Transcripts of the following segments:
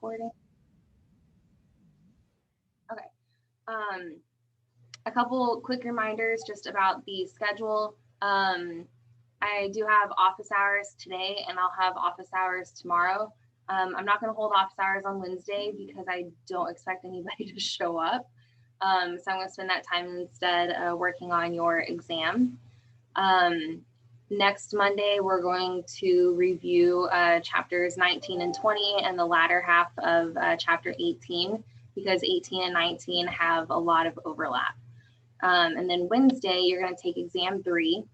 recording. Okay. A couple quick reminders just about the schedule. I do have office hours today and I'll have office hours tomorrow. I'm not going to hold office hours on Wednesday because I don't expect anybody to show up. So I'm going to spend that time instead working on your exam. Next Monday, we're going to review chapters 19 and 20 and the latter half of chapter 18 because 18 and 19 have a lot of overlap. And then Wednesday, you're going to take exam 3.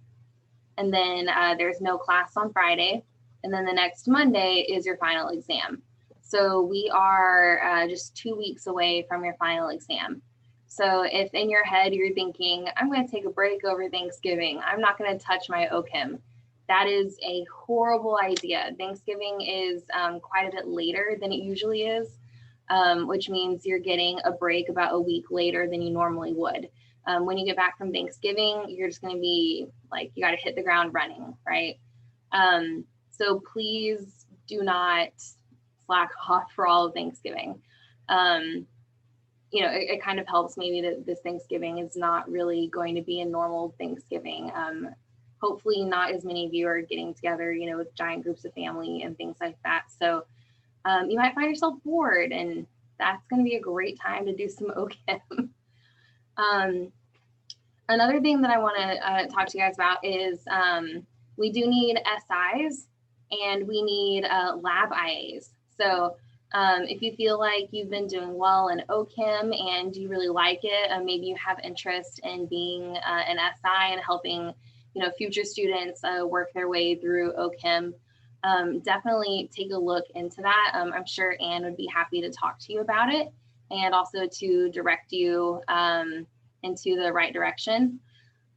And then there's no class on Friday. And then the next Monday is your final exam. So we are just 2 weeks away from your final exam. So if in your head you're thinking, I'm going to take a break over Thanksgiving, I'm not going to touch my OCHEM, that is a horrible idea. Thanksgiving is quite a bit later than it usually is, which means you're getting a break about a week later than you normally would. When you get back from Thanksgiving, you're just going to be like, you got to hit the ground running, right? So please do not slack off for all of Thanksgiving. You know, it kind of helps maybe that this Thanksgiving is not really going to be a normal Thanksgiving. Hopefully not as many of you are getting together, you know, with giant groups of family and things like that. So you might find yourself bored, and that's going to be a great time to do some OCHEM. Another thing that I want to talk to you guys about is we do need SIs and we need lab IAs. So if you feel like you've been doing well in OCHEM and you really like it, maybe you have interest in being an SI and helping, you know, future students work their way through OCHEM, definitely take a look into that. I'm sure Anne would be happy to talk to you about it and also to direct you into the right direction.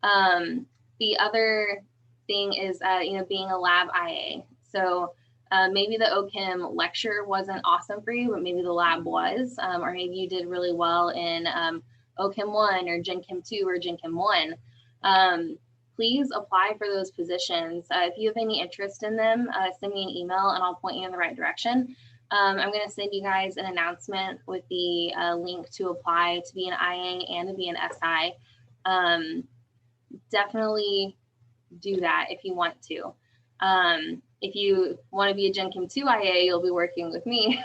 The other thing is, you know, being a lab IA. So maybe the OCHEM lecture wasn't awesome for you, but maybe the lab was, or maybe you did really well in OCHEM 1 or Gen Chem 2 or Gen Chem 1. Please apply for those positions. If you have any interest in them, send me an email and I'll point you in the right direction. I'm going to send you guys an announcement with the link to apply to be an IA and to be an SI. Definitely do that if you want to. If you want to be a Gen Chem 2 IA, you'll be working with me,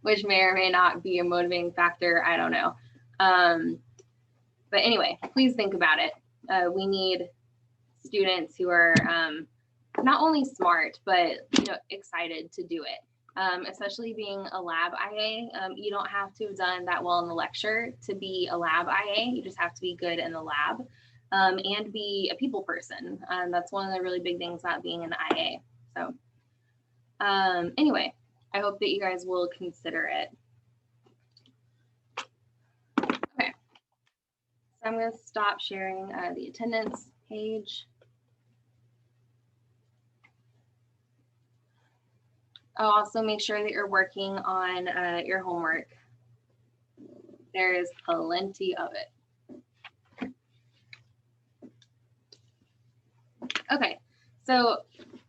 which may or may not be a motivating factor. I don't know. But anyway, please think about it. We need students who are not only smart, but you know, excited to do it. Especially being a lab IA, you don't have to have done that well in the lecture to be a lab IA. You just have to be good in the lab and be a people person. That's one of the really big things about being an IA. So anyway, I hope that you guys will consider it. Okay, so I'm going to stop sharing the attendance page. I'll also make sure that you're working on your homework. There is plenty of it. Okay, so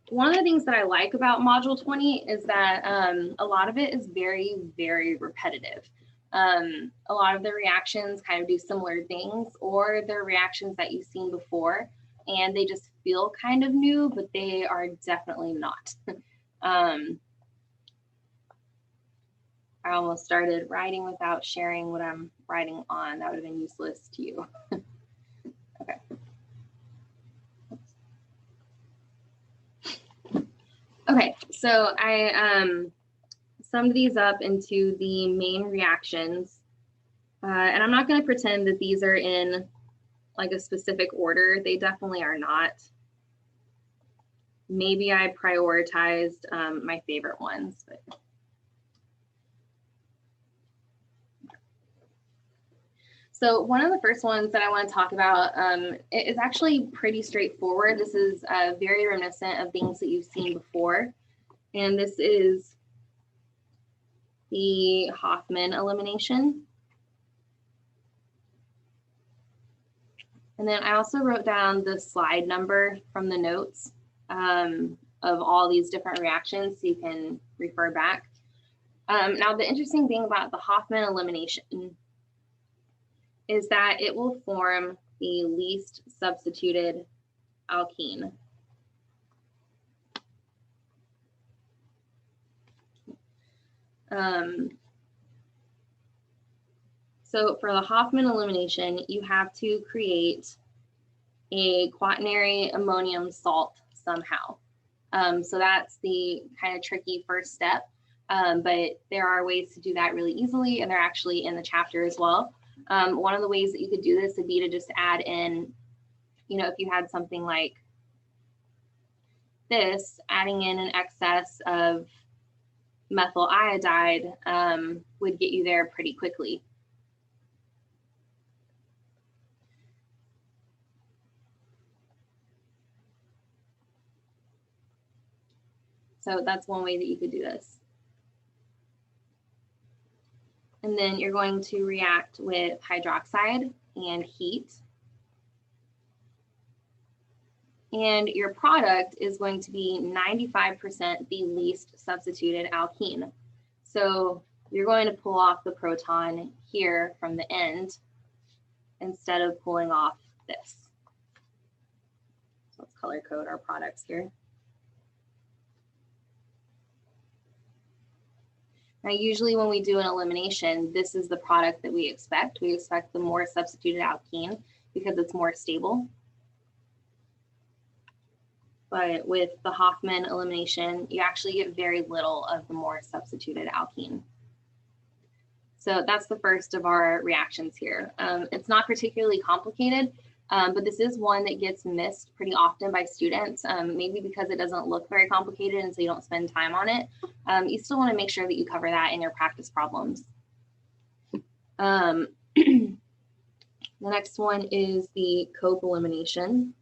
one of the things that I like about Module 20 is that a lot of it is very, very repetitive. A lot of the reactions kind of do similar things, or they're reactions that you've seen before, and they just feel kind of new, but they are definitely not. I almost started writing without sharing what I'm writing on. That would have been useless to you. Okay. Okay, so I summed these up into the main reactions. And I'm not going to pretend that these are in like a specific order. They definitely are not. Maybe I prioritized my favorite ones, but so one of the first ones that I want to talk about is actually pretty straightforward. This is very reminiscent of things that you've seen before. And this is the Hoffman elimination. And then I also wrote down the slide number from the notes of all these different reactions so you can refer back. Now, the interesting thing about the Hoffman elimination is that it will form the least substituted alkene. So for the Hoffman elimination, you have to create a quaternary ammonium salt somehow. So that's the kind of tricky first step, but there are ways to do that really easily, and they're actually in the chapter as well. One of the ways that you could do this would be to just add in, you know, if you had something like this, adding in an excess of methyl iodide would get you there pretty quickly. So that's one way that you could do this. And then you're going to react with hydroxide and heat. And your product is going to be 95% the least substituted alkene. So you're going to pull off the proton here from the end instead of pulling off this. So let's color code our products here. Now, usually when we do an elimination, this is the product that we expect. We expect the more substituted alkene because it's more stable. But with the Hoffman elimination, you actually get very little of the more substituted alkene. So that's the first of our reactions here. It's not particularly complicated, but this is one that gets missed pretty often by students, maybe because it doesn't look very complicated and so you don't spend time on it. You still want to make sure that you cover that in your practice problems. The next one is the cope elimination.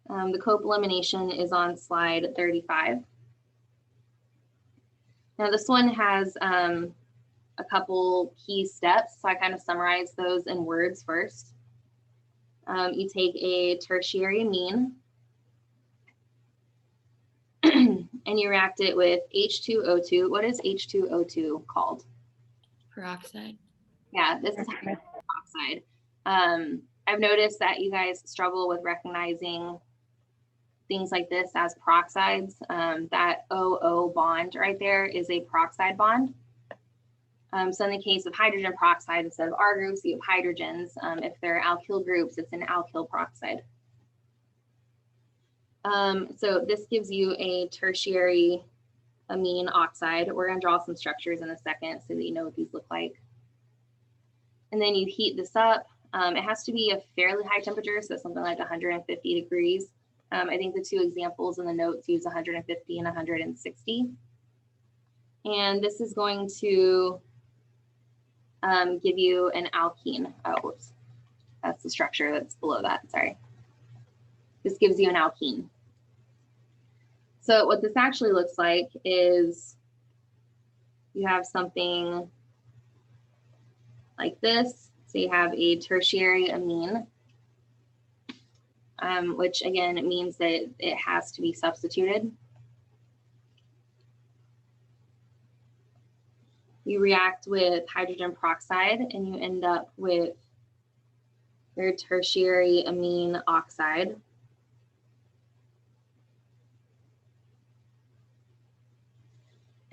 The cope elimination is on slide 35. Now this one has a couple key steps, so I kind of summarize those in words first. You take a tertiary amine and you react it with H2O2. What is H2O2 called? Peroxide. Yeah, this is peroxide. I've noticed that you guys struggle with recognizing things like this as peroxides. That OO bond right there is a peroxide bond. So in the case of hydrogen peroxide, instead of R groups, you have hydrogens. If they're alkyl groups, it's an alkyl peroxide. So this gives you a tertiary amine oxide. We're going to draw some structures in a second so that you know what these look like. And then you heat this up. It has to be a fairly high temperature, so something like 150 degrees. I think the two examples in the notes use 150 and 160. And this is going to give you an alkene. Oh, whoops. That's the structure that's below that, sorry. This gives you an alkene. So what this actually looks like is you have something like this. So you have a tertiary amine, which again, it means that it has to be substituted. You react with hydrogen peroxide and you end up with your tertiary amine oxide.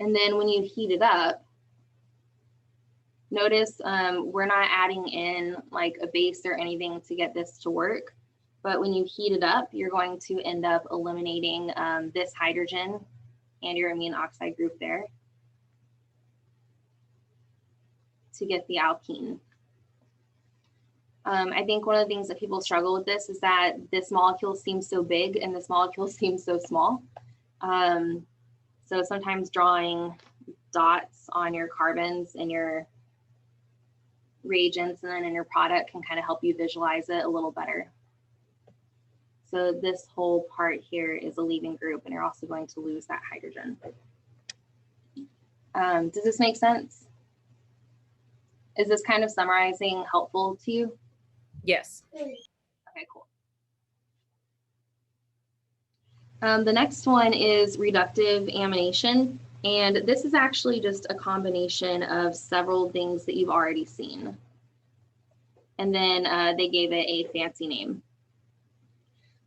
And then when you heat it up, notice we're not adding in like a base or anything to get this to work. But when you heat it up, you're going to end up eliminating this hydrogen and your amine oxide group there to get the alkene. I think one of the things that people struggle with this is that this molecule seems so big and this molecule seems so small. So sometimes drawing dots on your carbons and your reagents and then in your product can kind of help you visualize it a little better. So this whole part here is a leaving group and you're also going to lose that hydrogen. Does this make sense? Is this kind of summarizing helpful to you? Yes. Okay, cool. The next one is reductive amination. And this is actually just a combination of several things that you've already seen. And then they gave it a fancy name.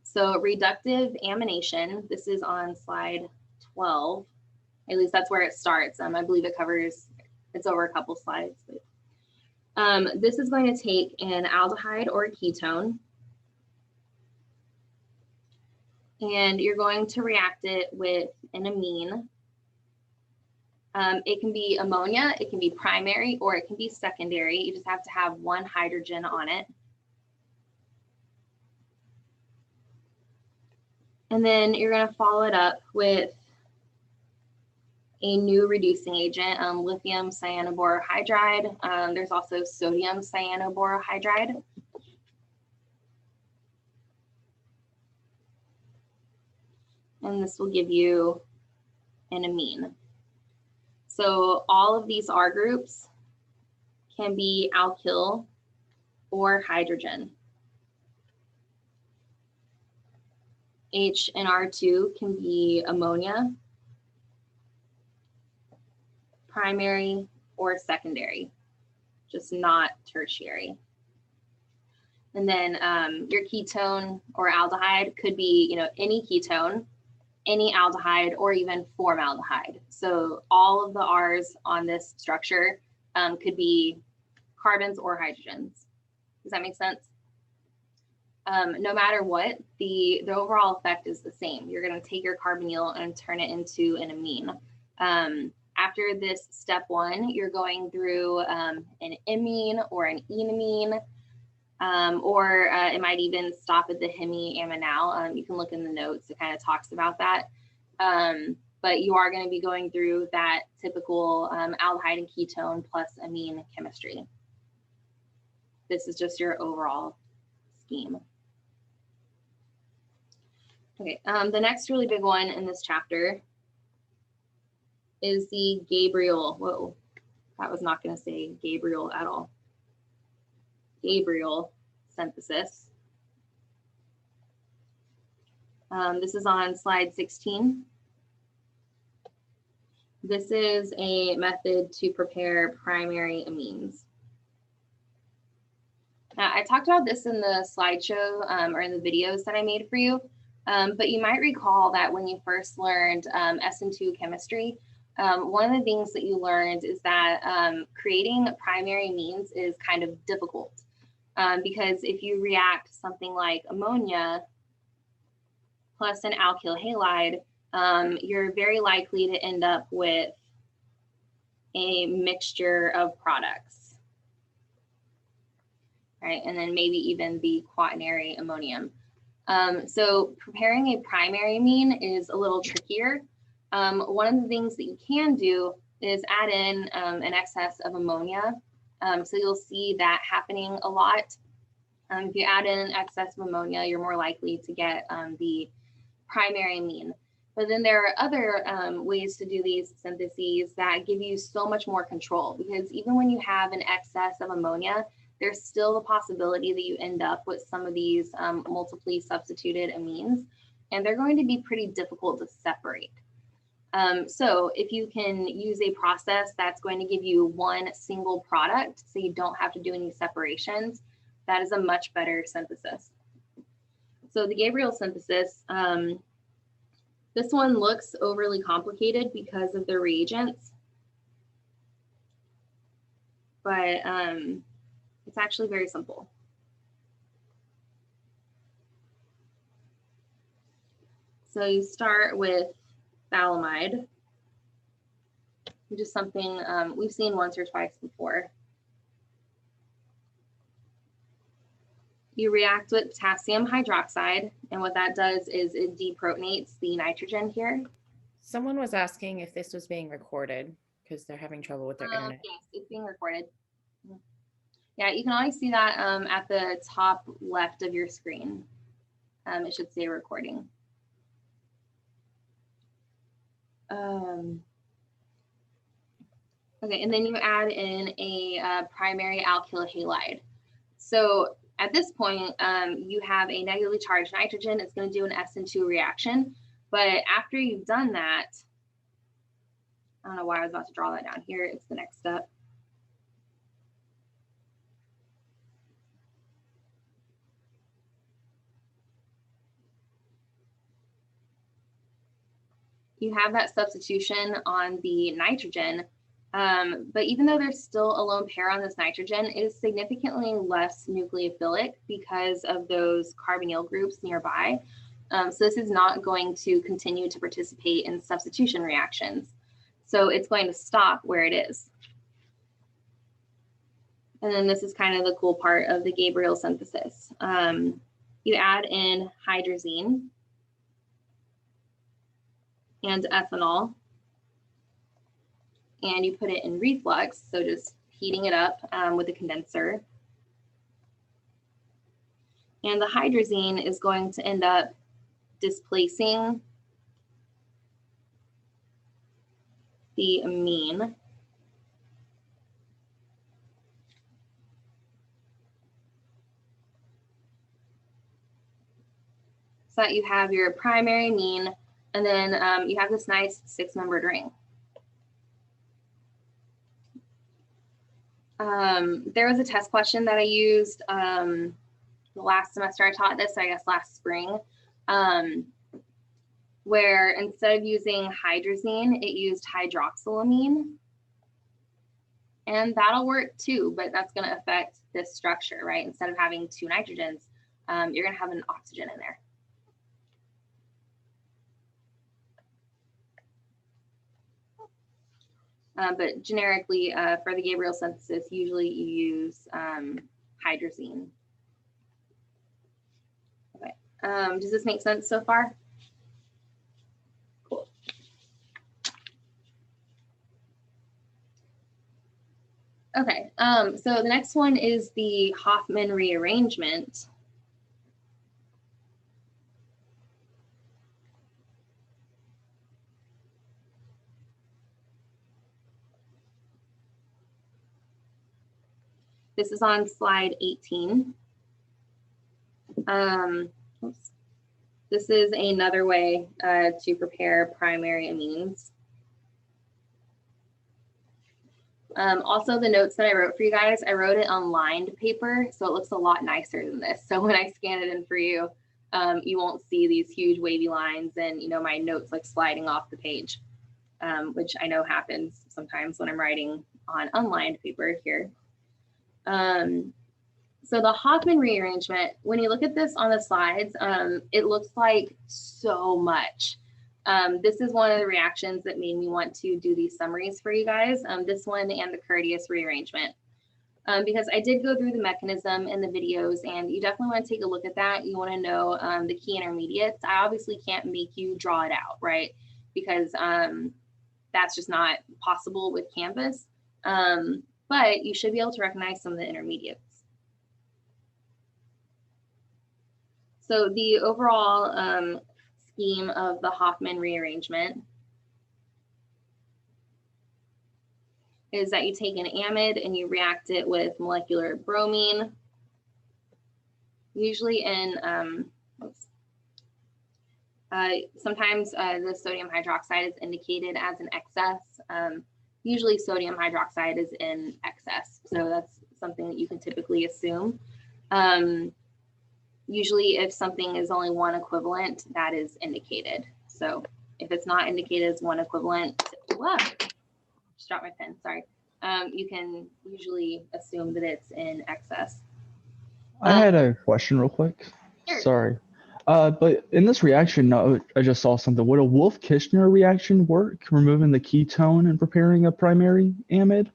So reductive amination, this is on slide 12. At least that's where it starts. I believe it covers, it's over a couple slides. But, this is going to take an aldehyde or a ketone, and you're going to react it with an amine. It can be ammonia, it can be primary, or it can be secondary. You just have to have one hydrogen on it. And then you're going to follow it up with a new reducing agent, lithium cyanoborohydride. There's also sodium cyanoborohydride. And this will give you an amine. So all of these R groups can be alkyl or hydrogen. H and R2 can be ammonia, primary or secondary, just not tertiary. And then your ketone or aldehyde could be, any ketone, any aldehyde, or even formaldehyde. So all of the R's on this structure could be carbons or hydrogens. Does that make sense? No matter what, the overall effect is the same. You're going to take your carbonyl and turn it into an amine. After this step one, you're going through an imine or an enamine, or it might even stop at the hemiaminal. You can look in the notes, it kind of talks about that. But you are going to be going through that typical aldehyde and ketone plus amine chemistry. This is just your overall scheme. Okay, the next really big one in this chapter is the Gabriel. Whoa, that was not going to say Gabriel at all. Gabriel synthesis. This is on slide 16. This is a method to prepare primary amines. Now, I talked about this in the slideshow or in the videos that I made for you, but you might recall that when you first learned SN2 chemistry, one of the things that you learned is that creating primary amines is kind of difficult because if you react something like ammonia plus an alkyl halide, you're very likely to end up with a mixture of products, right? And then maybe even the quaternary ammonium. So preparing a primary amine is a little trickier. One of the things that you can do is add in an excess of ammonia. So you'll see that happening a lot. If you add in an excess of ammonia, you're more likely to get the primary amine. But then there are other ways to do these syntheses that give you so much more control, because even when you have an excess of ammonia, there's still the possibility that you end up with some of these multiply substituted amines, and they're going to be pretty difficult to separate. So if you can use a process that's going to give you one single product, so you don't have to do any separations, that is a much better synthesis. So the Gabriel synthesis, this one looks overly complicated because of the reagents, but it's actually very simple. So you start with phthalimide, which is something we've seen once or twice before. You react with potassium hydroxide, and what that does is it deprotonates the nitrogen here. Someone was asking if this was being recorded because they're having trouble with their internet. Yes, it's being recorded. Yeah, you can always see that at the top left of your screen. It should say recording. Okay, and then you add in a primary alkyl halide. So at this point, you have a negatively charged nitrogen. It's going to do an SN2 reaction. But after you've done that, I don't know why I was about to draw that down here. It's the next step. You have that substitution on the nitrogen, but even though there's still a lone pair on this nitrogen, it is significantly less nucleophilic because of those carbonyl groups nearby. So this is not going to continue to participate in substitution reactions. So it's going to stop where it is. And then this is kind of the cool part of the Gabriel synthesis. You add in hydrazine and ethanol, and you put it in reflux, so just heating it up with a condenser. And the hydrazine is going to end up displacing the amine. So that you have your primary amine, and then you have this nice 6-membered ring. There was a test question that I used the last semester I taught this, I guess last spring, where instead of using hydrazine, it used hydroxylamine. And that'll work too, but that's going to affect this structure, right? Instead of having 2 nitrogens, you're going to have an oxygen in there. But generically, for the Gabriel synthesis, usually you use hydrazine. Okay. Does this make sense so far? Cool. Okay, so the next one is the Hoffman rearrangement. This is on slide 18. This is another way to prepare primary amines. Also, the notes that I wrote for you guys, I wrote it on lined paper, so it looks a lot nicer than this. So when I scan it in for you, you won't see these huge wavy lines and my notes like sliding off the page, which I know happens sometimes when I'm writing on unlined paper here. So the Hoffman rearrangement, when you look at this on the slides, it looks like so much. This is one of the reactions that made me want to do these summaries for you guys, this one and the Curtius rearrangement, because I did go through the mechanism in the videos, and you definitely want to take a look at that. You want to know the key intermediates. I obviously can't make you draw it out, right? Because that's just not possible with Canvas. But you should be able to recognize some of the intermediates. So the overall scheme of the Hoffman rearrangement is that you take an amide and you react it with molecular bromine, usually in, sometimes the sodium hydroxide is indicated as an excess. Usually sodium hydroxide is in excess, so that's something that you can typically assume. Usually if something is only 1 equivalent, that is indicated. So if it's not indicated as 1 equivalent, whoa, just dropped my pen, sorry. You can usually assume that it's in excess. I had a question real quick. Sure. Sorry. But in this reaction, I just saw something. Would a Wolff-Kishner reaction work, removing the ketone and preparing a primary amide?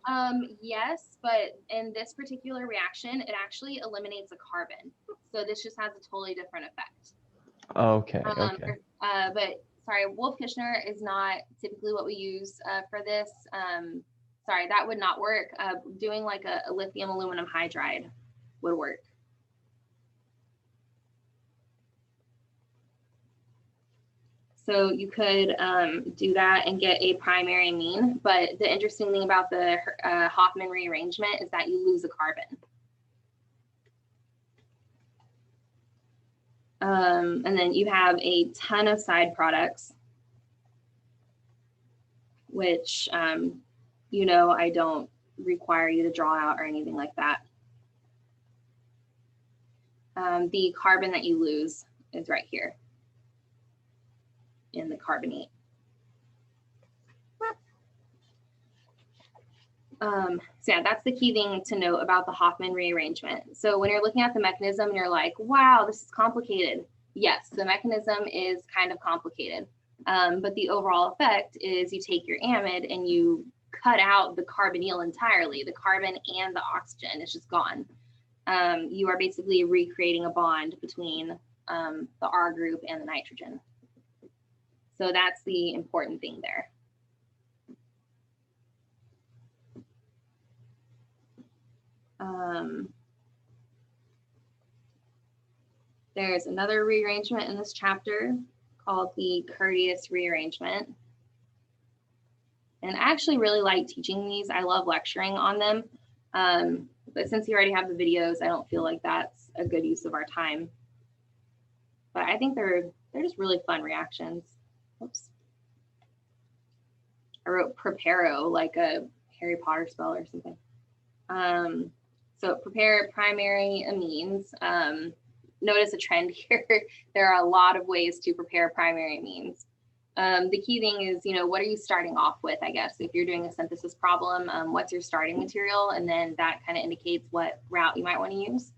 Yes, but in this particular reaction, it actually eliminates a carbon. So this just has a totally different effect. Okay, okay. But sorry, Wolff-Kishner is not typically what we use for this. Sorry, that would not work. Doing like a lithium aluminum hydride would work. So you could do that and get a primary amine. But the interesting thing about the Hoffman rearrangement is that you lose a carbon. And then you have a ton of side products, which, you know, I don't require you to draw out or anything like that. The carbon that you lose is right here in the carbonate. So yeah, that's the key thing to note about the Hoffman rearrangement. So when you're looking at the mechanism and you're like, wow, this is complicated. Yes, the mechanism is kind of complicated. But the overall effect is you take your amide and you cut out the carbonyl entirely. The carbon and the oxygen is just gone. You are basically recreating a bond between the R group and the nitrogen. So that's the important thing there. There's another rearrangement in this chapter called the courteous rearrangement. And I actually really like teaching these. I love lecturing on them. But since you already have the videos, I don't feel like that's a good use of our time. But I think they're just really fun reactions. Oops. I wrote preparo like a Harry Potter spell or something. So prepare primary amines. Notice a trend here. There are a lot of ways to prepare primary amines. The key thing is, you know, what are you starting off with, I guess? If you're doing a synthesis problem, what's your starting material? And then that kind of indicates what route you might want to use.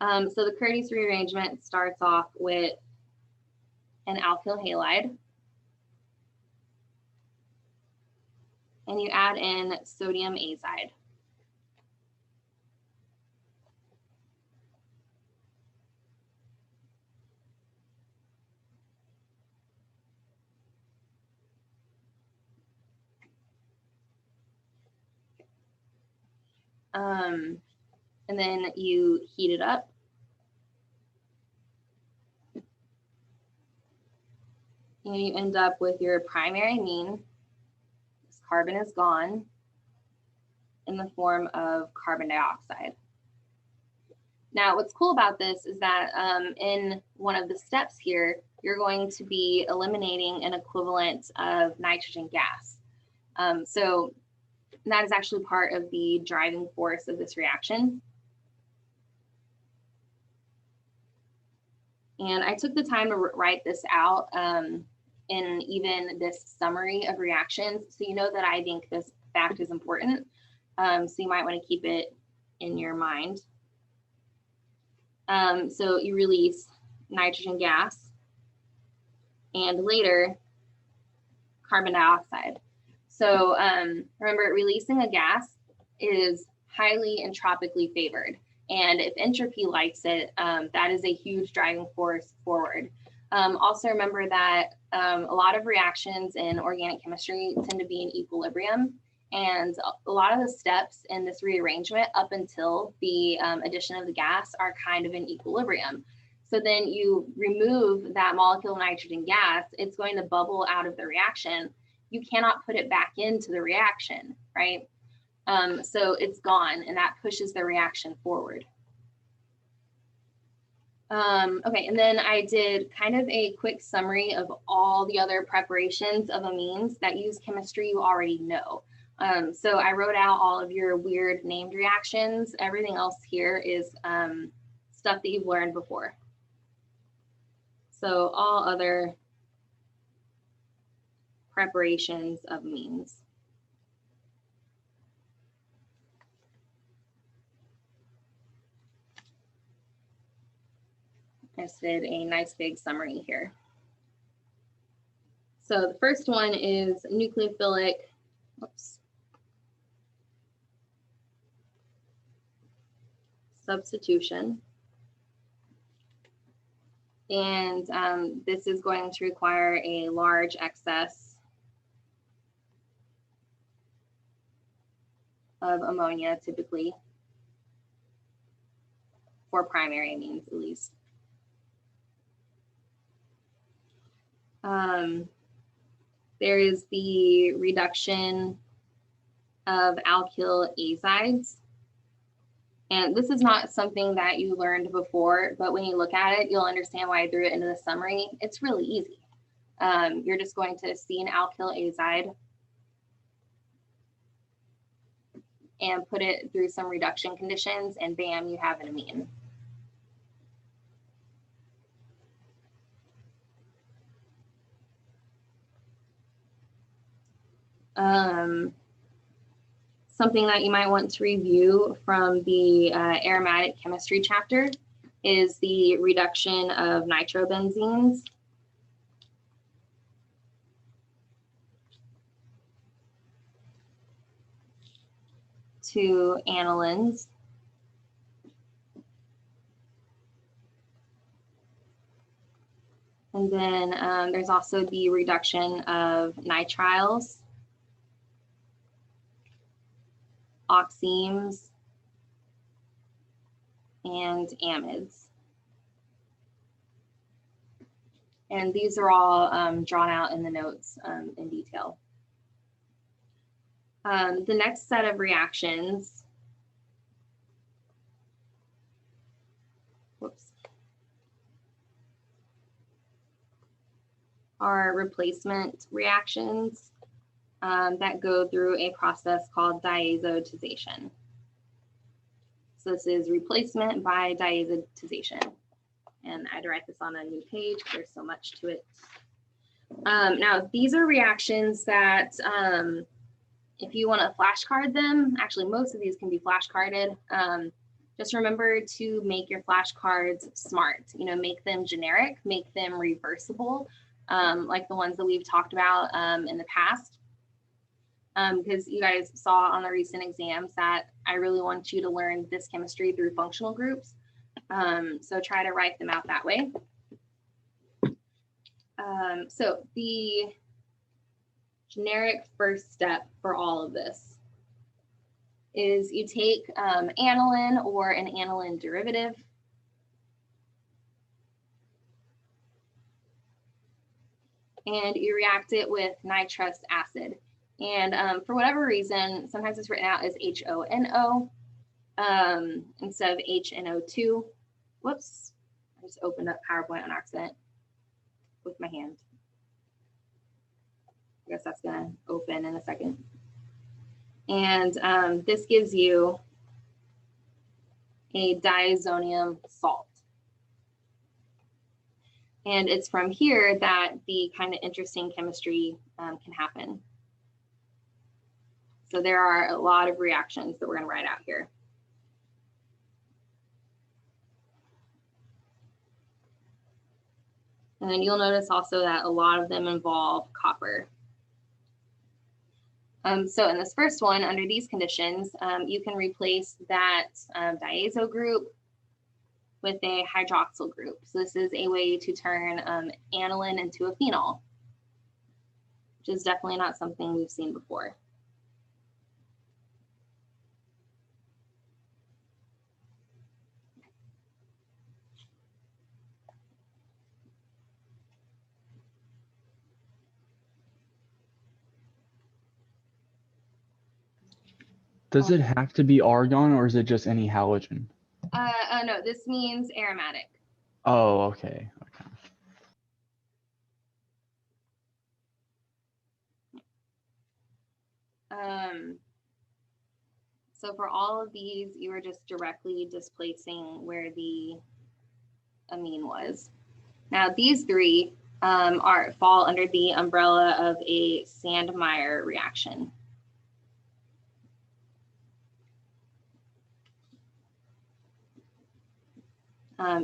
So the courteous rearrangement starts off with an alkyl halide. And you add in sodium azide. And then you heat it up. And you end up with your primary amine. This carbon is gone in the form of carbon dioxide. Now, what's cool about this is that in one of the steps here, you're going to be eliminating an equivalent of nitrogen gas. So that is actually part of the driving force of this reaction. And I took the time to write this out in even this summary of reactions. So you know that I think this fact is important. So you might want to keep it in your mind. So you release nitrogen gas and later carbon dioxide. So remember, releasing a gas is highly entropically favored. And if entropy likes it, that is a huge driving force forward. Also remember that a lot of reactions in organic chemistry tend to be in equilibrium. And a lot of the steps in this rearrangement up until the addition of the gas are kind of in equilibrium. So then you remove that molecule of nitrogen gas, it's going to bubble out of the reaction. You cannot put it back into the reaction, right? So it's gone, and that pushes the reaction forward. Okay, and then I did kind of a quick summary of all the other preparations of amines that use chemistry you already know. So I wrote out all of your weird named reactions. Everything else here is stuff that you've learned before. So all other preparations of amines. I just did a nice big summary here. So the first one is nucleophilic, substitution. And this is going to require a large excess of ammonia, typically, for primary amines at least. There is the reduction of alkyl azides. And this is not something that you learned before, but when you look at it, you'll understand why I threw it into the summary. It's really easy. You're just going to see an alkyl azide and put it through some reduction conditions, and bam, you have an amine. Something that you might want to review from the aromatic chemistry chapter is the reduction of nitrobenzenes. To anilines. And then there's also the reduction of nitriles, oximes, and amides. And these are all drawn out in the notes in detail. The next set of reactions, are replacement reactions that go through a process called diazotization. So this is replacement by diazotization. And I had to write this on a new page because there's so much to it. Now, these are reactions that if you want to flashcard them, actually most of these can be flashcarded. Just remember to make your flashcards smart. You know, make them generic, make them reversible, like the ones that we've talked about in the past. Because you guys saw on the recent exams that I really want you to learn this chemistry through functional groups. So try to write them out that way. So the generic first step for all of this is you take aniline or an aniline derivative, and you react it with nitrous acid. And for whatever reason, sometimes it's written out as HONO instead of HNO2. Whoops, I just opened up PowerPoint on accident with my hand. I guess that's gonna open in a second. And this gives you a diazonium salt. And it's from here that the kind of interesting chemistry can happen. So there are a lot of reactions that we're gonna write out here. And then you'll notice also that a lot of them involve copper. So in this first one, under these conditions, you can replace that diazo group with a hydroxyl group. So this is a way to turn aniline into a phenol, which is definitely not something we've seen before. Does it have to be argon or is it just any halogen? No, this means aromatic. Oh, okay. So for all of these, you are just directly displacing where the amine was. Now these three fall under the umbrella of a Sandmeyer reaction.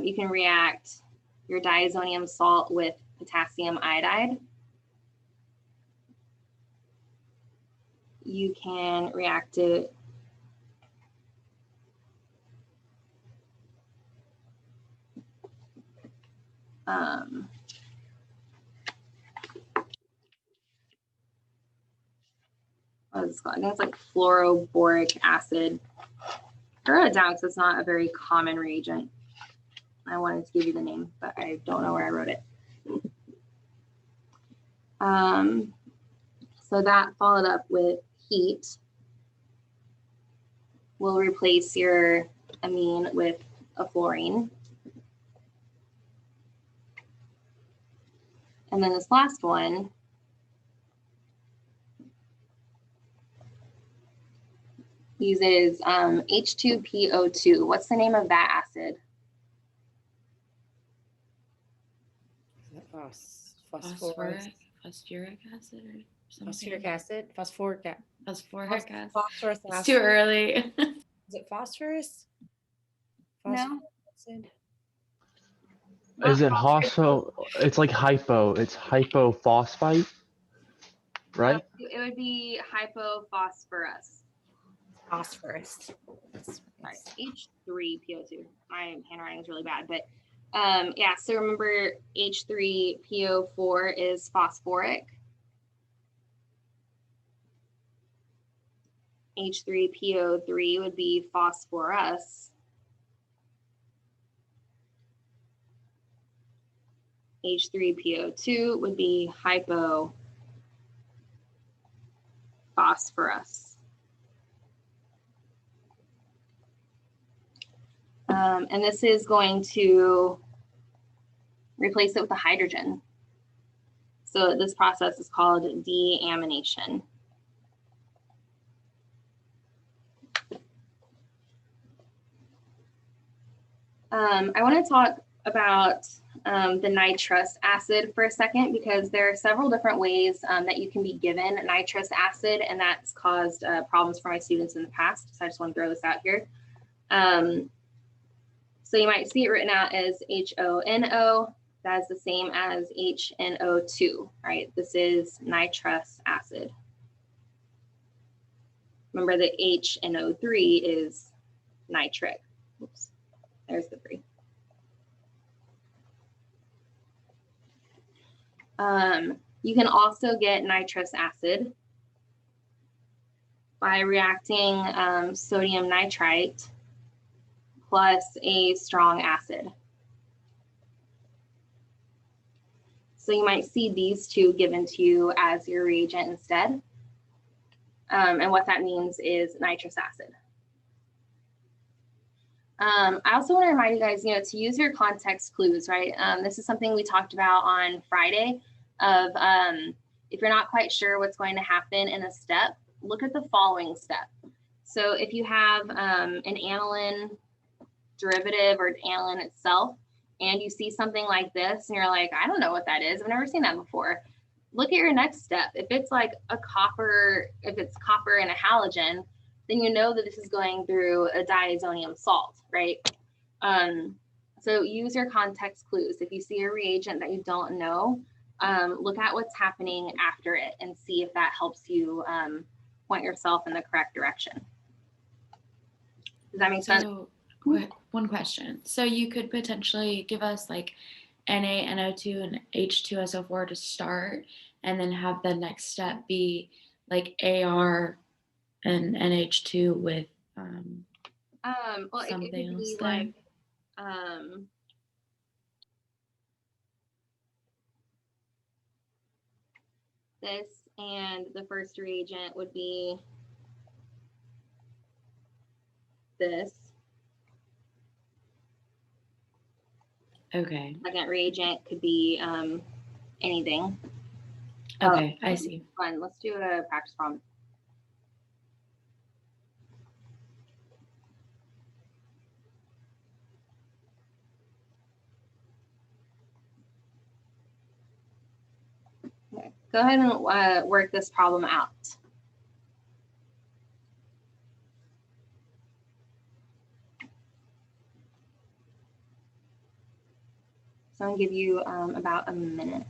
You can react your diazonium salt with potassium iodide. You can react it what is it called? I think it's like fluoroboric acid. I wrote it down because it's not a very common reagent. I wanted to give you the name, but I don't know where I wrote it. So that followed up with heat will replace your amine with a fluorine. And then this last one uses H2PO2. What's the name of that acid? Phosphoric acid or something. Phosphoric acid, phosphoric acid. Phosphoric acid. Phosphorus It's acid. too early. Is it phosphorus? No. Phosphoric acid? Is it also? It's like hypo. It's hypophosphite, right? It would be hypophosphorus. Phosphorus. Sorry, H3PO2. My handwriting is really bad, but yeah, so remember H3PO4 is phosphoric. H3PO3 would be phosphorus. H3PO2 would be hypophosphorus. And this is going to replace it with a hydrogen. So this process is called deamination. I want to talk about the nitrous acid for a second, because there are several different ways that you can be given nitrous acid, and that's caused problems for my students in the past. So I just want to throw this out here. So you might see it written out as HONO. That's the same as HNO2, right? This is nitrous acid. Remember that HNO3 is nitric. Oops, there's the 3. You can also get nitrous acid by reacting sodium nitrite plus a strong acid. So you might see these two given to you as your reagent instead. And what that means is nitrous acid. I also want to remind you guys, to use your context clues, right? This is something we talked about on Friday of if you're not quite sure what's going to happen in a step, look at the following step. So if you have an aniline derivative or aniline itself, and you see something like this and you're like, I don't know what that is, I've never seen that before, look at your next step. If it's like a copper, if it's copper and a halogen, then you know that this is going through a diazonium salt, right? So use your context clues. If you see a reagent that you don't know, look at what's happening after it and see if that helps you point yourself in the correct direction. Does that make sense? So, one question. So you could potentially give us like NaNO2 and H2SO4 to start, and then have the next step be like Ar and NH2 with Well, it something could else be there. like this, and the first reagent would be this. Okay. Second reagent could be anything. Okay, I see. Fun. Let's do a practice problem. Okay. Go ahead and work this problem out. So I'll give you about a minute.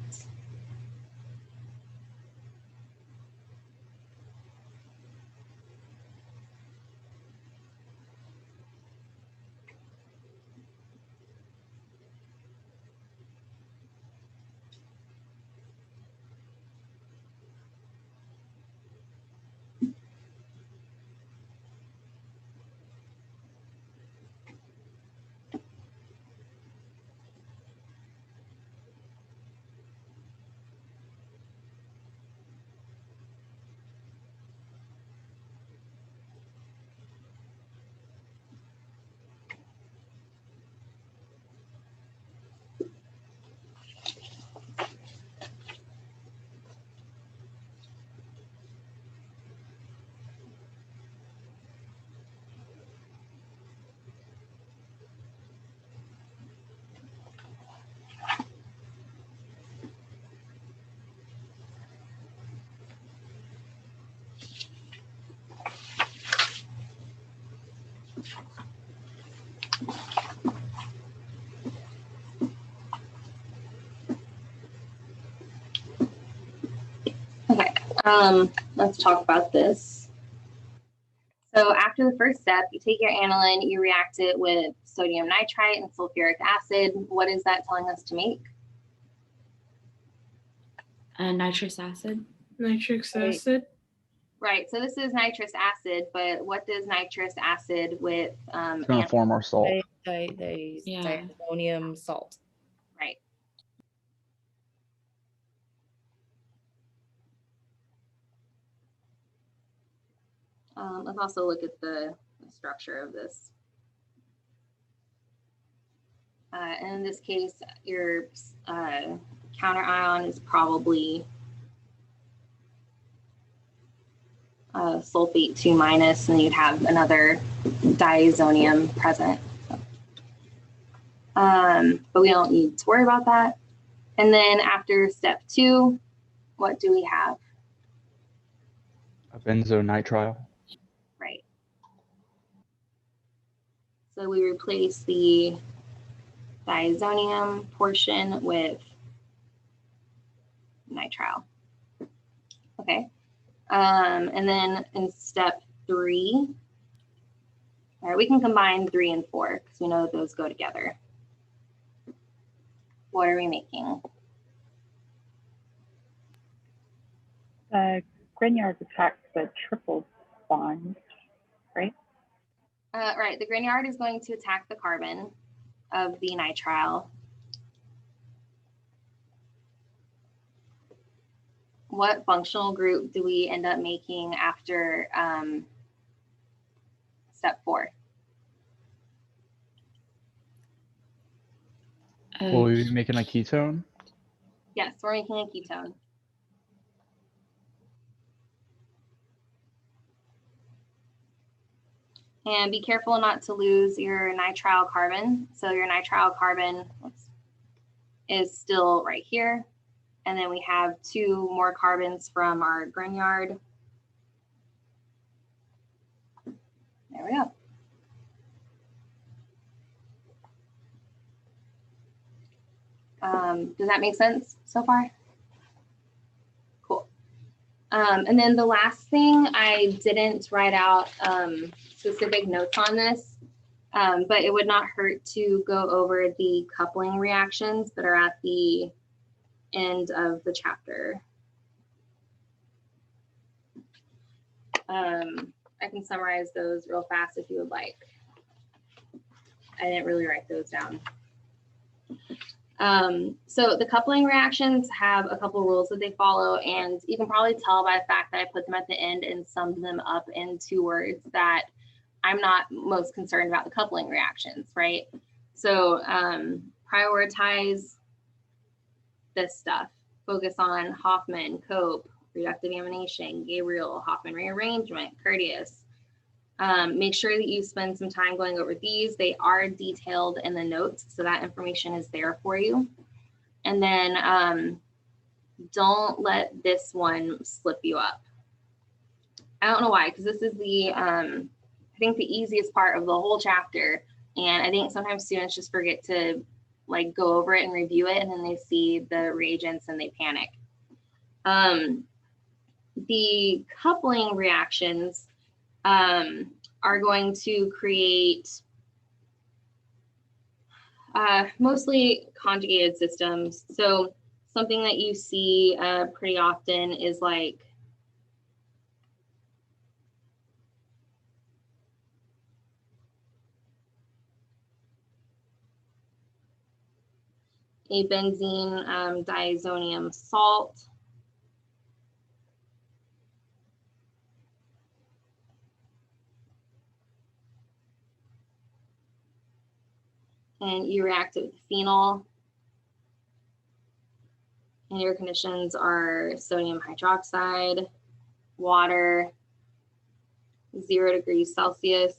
Let's talk about this. So after the first step, you take your aniline, you react it with sodium nitrite and sulfuric acid. What is that telling us to make? Nitrous acid. Nitric Right. acid. Right, so this is nitrous acid, but what does nitrous acid with It's going to form our salt. Yeah. Diammonium salt. right. Let's also look at the structure of this. And in this case, your counter ion is probably sulfate 2 minus, and you'd have another diazonium present. But we don't need to worry about that. And then after step 2, what do we have? A benzonitrile. Right. So we replace the diazonium portion with nitrile. Okay. And then in step 3, all right, we can combine 3 and 4 because we know that those go together. What are we making? Grignard attacks the triple bond, right? Right, the Grignard is going to attack the carbon of the nitrile. What functional group do we end up making after step 4? Will we be making a ketone? Yes, we're making a ketone. And be careful not to lose your nitrile carbon. So your nitrile carbon is still right here. And then we have 2 more carbons from our Grignard. There we go. Does that make sense so far? Cool. And then the last thing, I didn't write out specific notes on this, but it would not hurt to go over the coupling reactions that are at the end of the chapter. I can summarize those real fast if you would like. I didn't really write those down. So the coupling reactions have a couple rules that they follow, and you can probably tell by the fact that I put them at the end and summed them up in 2 words that I'm not most concerned about the coupling reactions, right? So prioritize this stuff. Focus on Hoffman, Cope, reductive amination, Gabriel, Hoffman rearrangement, Curtius. Make sure that you spend some time going over these. They are detailed in the notes, so that information is there for you. And then don't let this one slip you up. I don't know why, because this is the, I think the easiest part of the whole chapter. And I think sometimes students just forget to like go over it and review it, and then they see the reagents and they panic. The coupling reactions are going to create mostly conjugated systems. So something that you see pretty often is like a benzene diazonium salt. And you react it with phenol. And your conditions are sodium hydroxide, water, 0 degrees Celsius.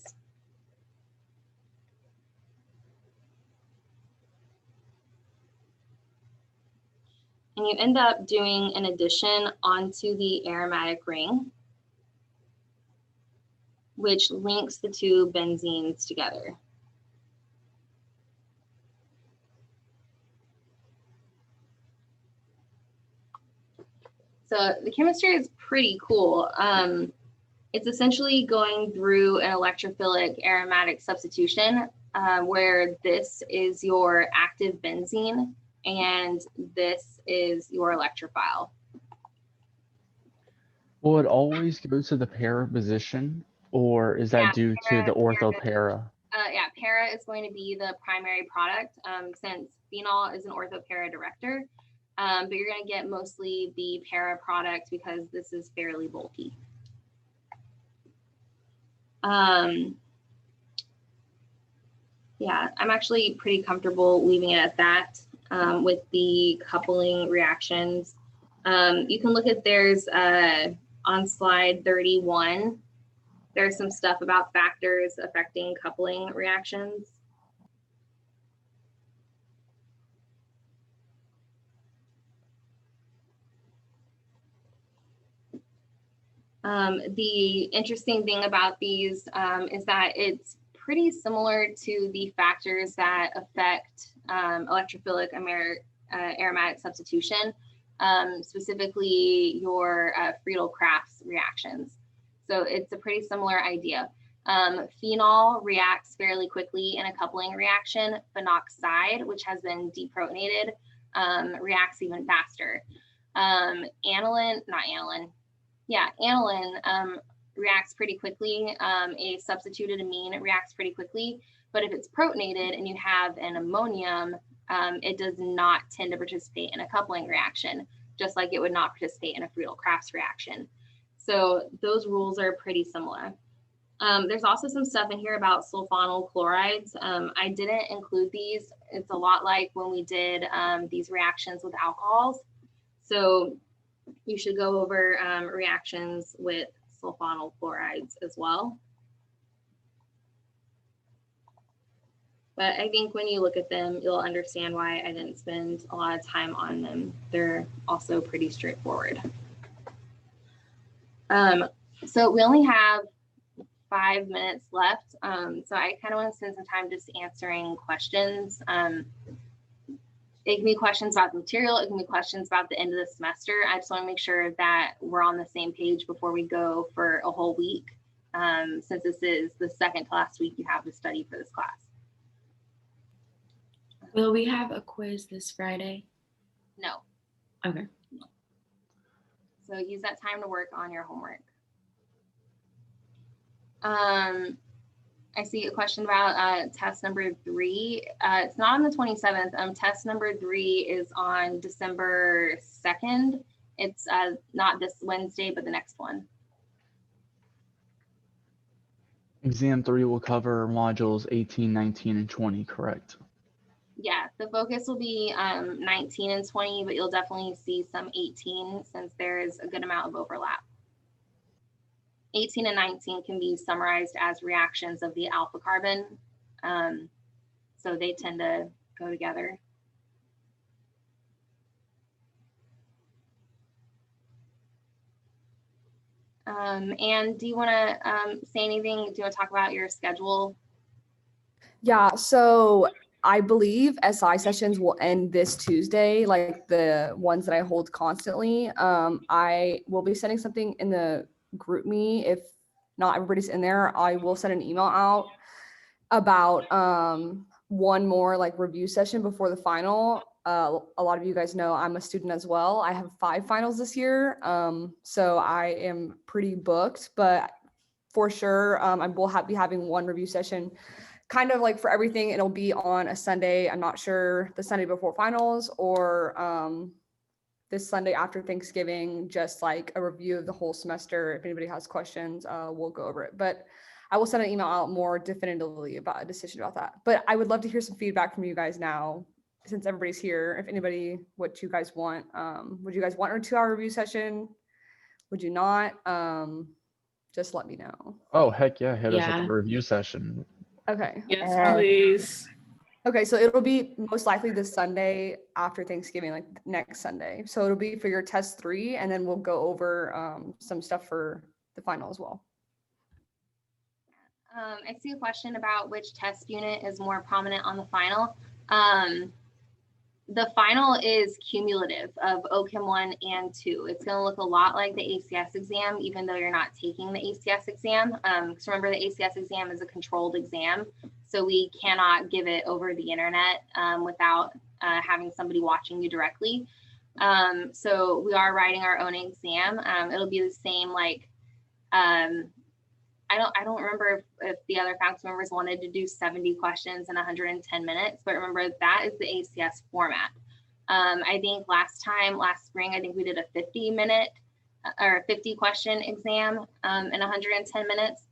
And you end up doing an addition onto the aromatic ring, which links the 2 benzenes together. So the chemistry is pretty cool. It's essentially going through an electrophilic aromatic substitution, where this is your active benzene and this is your electrophile. Will it always go to the para position, or is that due to the ortho-para? Yeah, para is going to be the primary product, since phenol is an ortho-para director, but you're going to get mostly the para product because this is fairly bulky. Yeah, I'm actually pretty comfortable leaving it at that with the coupling reactions. You can look at theirs on slide 31. There's some stuff about factors affecting coupling reactions. The interesting thing about these is that it's pretty similar to the factors that affect electrophilic aromatic substitution, specifically your Friedel-Crafts reactions. So it's a pretty similar idea. Phenol reacts fairly quickly in a coupling reaction. Phenoxide, which has been deprotonated, reacts even faster. Aniline reacts pretty quickly. A substituted amine reacts pretty quickly, but if it's protonated and you have an ammonium, it does not tend to participate in a coupling reaction, just like it would not participate in a Friedel-Crafts reaction. So those rules are pretty similar. There's also some stuff in here about sulfonyl chlorides. I didn't include these. It's a lot like when we did these reactions with alcohols. So you should go over reactions with sulfonyl chlorides as well. But I think when you look at them, you'll understand why I didn't spend a lot of time on them. They're also pretty straightforward. So we only have 5 minutes left. So I kind of want to spend some time just answering questions. It can be questions about the material. It can be questions about the end of the semester. I just want to make sure that we're on the same page before we go for a whole week, since this is the second to last week you have to study for this class. Will we have a quiz this Friday? No. Okay. So use that time to work on your homework. I see a question about test number 3. It's not on the 27th. Test number 3 is on December 2nd. It's not this Wednesday, but the next one. Exam 3 will cover modules 18, 19, and 20, correct? Yeah, the focus will be 19 and 20, but you'll definitely see some 18 since there is a good amount of overlap. 18 and 19 can be summarized as reactions of the alpha carbon. So they tend to go together. And do you want to say anything? Do you want to talk about your schedule? Yeah, so I believe SI sessions will end this Tuesday, like the ones that I hold constantly. I will be sending something in the group me. If not everybody's in there, I will send an email out about one more like review session before the final. A lot of you guys know I'm a student as well. I have 5 finals this year, so I am pretty booked, but for sure I will be having one review session kind of like for everything. It'll be on a Sunday. I'm not sure the Sunday before finals or this Sunday after Thanksgiving, just like a review of the whole semester. If anybody has questions, we'll go over it. But I will send an email out more definitively about a decision about that. But I would love to hear some feedback from you guys now, since everybody's here. If anybody, what you guys want. Would you guys want a 2-hour review session? Would you not? Just let me know. Oh, heck yeah. Hit us Yeah. with a review session. Okay. Yes, please. Okay, so it'll be most likely this Sunday after Thanksgiving, like next Sunday. So it'll be for your test 3, and then we'll go over some stuff for the final as well. I see a question about which test unit is more prominent on the final. The final is cumulative of OCHEM 1 and 2. It's going to look a lot like the ACS exam, even though you're not taking the ACS exam. Because remember, the ACS exam is a controlled exam, so we cannot give it over the internet without having somebody watching you directly. So we are writing our own exam. It'll be the same, like, I don't remember if the other faculty members wanted to do 70 questions in 110 minutes, but remember that is the ACS format. I think last spring, I think we did a 50-minute or 50 question exam in 110 minutes.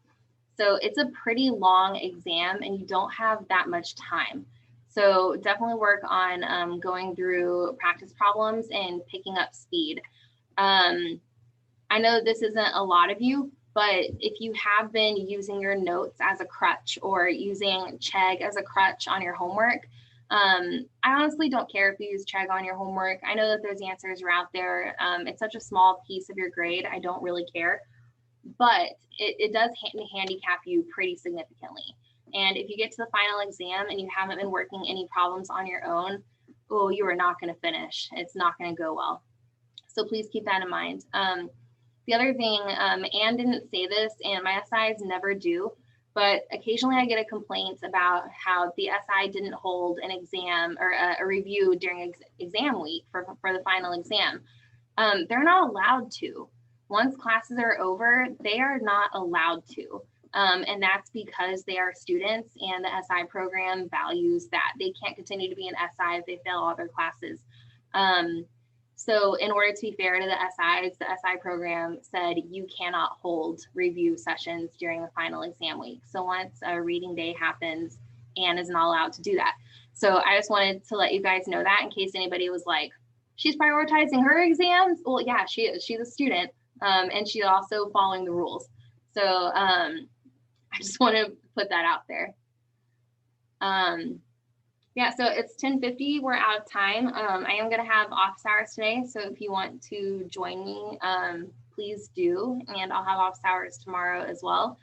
So it's a pretty long exam and you don't have that much time. So definitely work on going through practice problems and picking up speed. I know this isn't a lot of you, but if you have been using your notes as a crutch or using CHEM as a crutch on your homework, I honestly don't care if you use CHEM on your homework. I know that those answers are out there. It's such a small piece of your grade. I don't really care, but it does handicap you pretty significantly. And if you get to the final exam and you haven't been working any problems on your own, oh, you are not going to finish. It's not going to go well. So please keep that in mind. The other thing, Anne didn't say this, and my SIs never do, but occasionally I get a complaint about how the SI didn't hold an exam or a review during exam week for the final exam. They're not allowed to. Once classes are over, they are not allowed to. And that's because they are students and the SI program values that. They can't continue to be an SI if they fail all their classes. So in order to be fair to the SIs, the SI program said you cannot hold review sessions during the final exam week. So once a reading day happens, Anne is not allowed to do that. So I just wanted to let you guys know that in case anybody was like, she's prioritizing her exams. Well, yeah, she is. She's a student and she's also following the rules. So I just want to put that out there. Yeah, so it's 10:50. We're out of time. I am going to have office hours today. So if you want to join me, please do. And I'll have office hours tomorrow as well.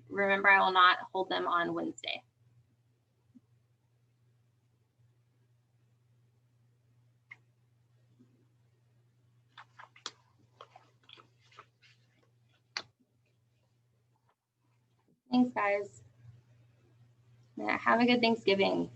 Remember, I will not hold them on Wednesday. Thanks, guys. Yeah, have a good Thanksgiving.